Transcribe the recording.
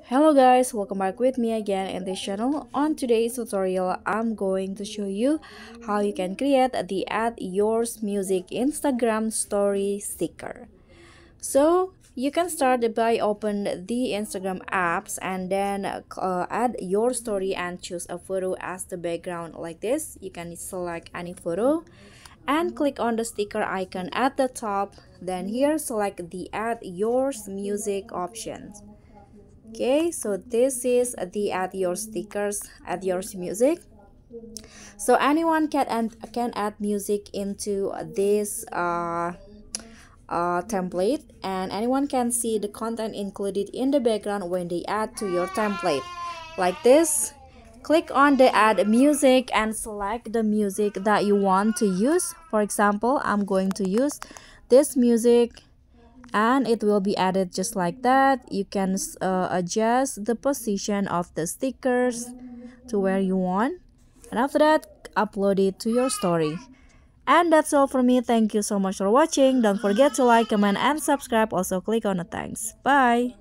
Hello guys, welcome back with me again in this channel. On today's tutorial, I'm going to show you how you can create the Add Yours Music Instagram story sticker. So you can start by open the Instagram apps and then add your story and choose a photo as the background like this. You can select any photo and click on the sticker icon at the top. Then here select the Add Yours Music options. Okay, so this is the add your stickers, add your music. So anyone can add music into this template, and anyone can see the content included in the background when they add to your template like this. Click on the add music and select the music that you want to use. For example, I'm going to use this music and it will be added just like that. You can adjust the position of the stickers to where you want, and after that upload it to your story. And that's all for me. Thank you so much for watching. Don't forget to like, comment, and subscribe. Also click on the thanks. Bye.